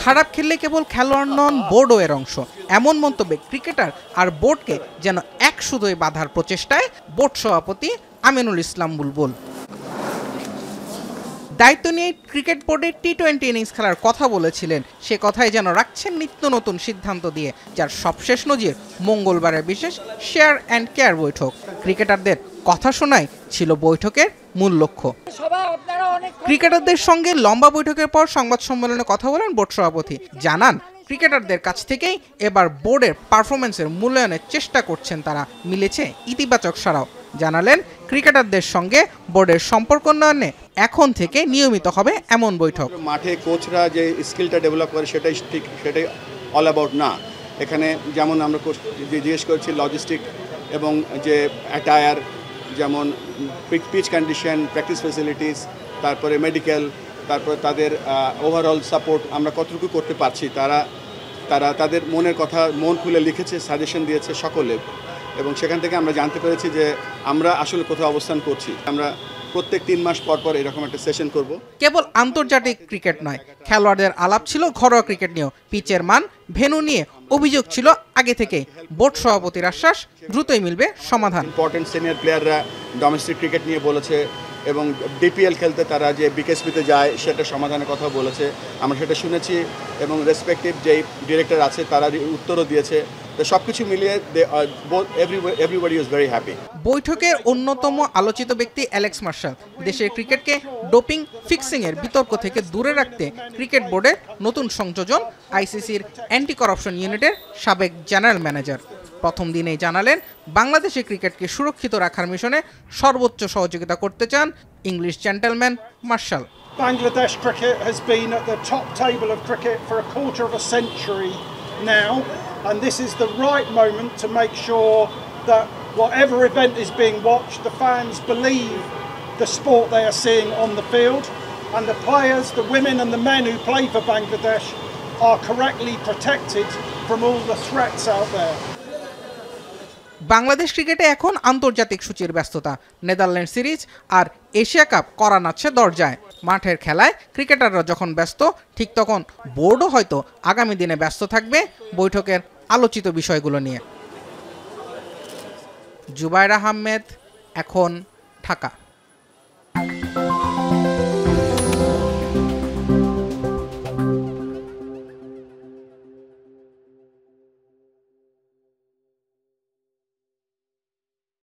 খারাপ খেললে কেবল খেলোয়াড় নন, বোর্ডও এর অংশ, এমন মন্তব্যে ক্রিকেটার আর বোর্ডকে যেন এক সুতোয় বাঁধার প্রচেষ্টায় বোর্ড সভাপতি আমিনুল ইসলাম বুলবুল। দায়িত্ব নিয়ে ক্রিকেট বোর্ডের টি-20 ইনিংস খেলার কথা বলেছিলেন, সে কথাই যেন রাখছেন নিত্য নতুন সিদ্ধান্ত দিয়ে, যার সবশেষ নজির মঙ্গলবারের বিশেষ শেয়ার অ্যান্ড কেয়ার বৈঠক। ক্রিকেটারদের কথা শোনাই ছিল বৈঠকের মূল লক্ষ্য। ক্রিকেটারদের সঙ্গে লম্বা বৈঠকের পর সংবাদ সম্মেলনে কথা বলেন বোর্ড সভাপতি, জানান ক্রিকেটারদের কাছ থেকেই এবার বোর্ডের পারফরমেন্সের মূল্যায়নের চেষ্টা করছেন তারা, মিলেছে ইতিবাচক সাড়াও। জানালেন ক্রিকেটারদের সঙ্গে বোর্ডের সম্পর্ক উন্নয়নে এখন থেকে নিয়মিত হবে এমন বৈঠক। মাঠে কোচরা যে স্কিলটা ডেভেলপ করে সেটাই ঠিক, সেটাই অল অ্যাবাউট না। এখানে যেমন আমরা জিজ্ঞেস করছি লজিস্টিক এবং যে অ্যাটায়ার, যেমন পিচ কন্ডিশন, প্র্যাকটিস ফেসিলিটিস, তারপরে মেডিকেল, তারপরে তাদের ওভারঅল সাপোর্ট আমরা কতটুকু করতে পারছি। তারা তাদের মনের কথা মন খুলে লিখেছে, সাজেশন দিয়েছে সকলে, এবং সেখান থেকে আমরা জানতে পেরেছি যে আমরা আসলে কোথাও অবস্থান করছি। আমরা প্রত্যেক 3 মাস পর পর এরকম একটা সেশন করব। কেবল আন্তর্জাতিক ক্রিকেট নয়, খেলোয়াড়দের আলাপ ছিল ঘরোয়া ক্রিকেট নিয়েও। পিচের মান, ভেন্যু নিয়ে অভিযোগ ছিল আগে থেকেই। বোর্ড সভাপতির আশ্বাস, দ্রুতই মিলবে সমাধান। ইম্পর্টেন্ট সিনিয়র প্লেয়াররা ডোমেস্টিক ক্রিকেট নিয়ে বলেছে এবং ডিপিএল খেলতে তারা যে বিকেএসপিতে যায় সেটা সমাধানের কথা বলেছে, আমরা সেটা শুনেছি এবং রেসপেক্টিভ যেই ডিরেক্টর আছে তারা উত্তরও দিয়েছে। সবকিছু মিলিয়ে এভরিবডি ইজ ভেরি হ্যাপি। বৈঠকের অন্যতম আলোচিত ব্যক্তি অ্যালেক্স মার্শাল। দেশের ক্রিকেটকে ডোপিং ফিক্সিং এর বিতর্ক থেকে দূরে রাখতে ক্রিকেট বোর্ডের নতুন সংযোজন, আইসিসির অ্যান্টি কারাপশন ইউনিটের সাবেক জেনারেল ম্যানেজার। প্রথম দিনেই জানালেন বাংলাদেশের ক্রিকেটকে সুরক্ষিত রাখার মিশনে সর্বোচ্চ সহযোগিতা করতে চান English gentleman Marshal. Bangladesh cricket has been at the top table of cricket for a quarter of a century now, and this is the right moment to make sure that whatever event is being watched, the fans believe the sport they are seeing on the field, and the players, the women and the men who play for Bangladesh are correctly protected from all the threats out there. Bangladesh ক্রিকেটে এখন আন্তর্জাতিক সূচির ব্যস্ততা। Netherland series আর Asia cup করা নাচ্ছে দরজায়। মাঠের খেলায় ক্রিকেটাররা যখন ব্যস্ত, ঠিক তখন বোর্ডও হয়তো আগামী দিনে ব্যস্ত থাকবে বৈঠকের আলোচিত বিষয়গুলো নিয়ে। জুবায়ের আহমেদ, এখন, ঢাকা।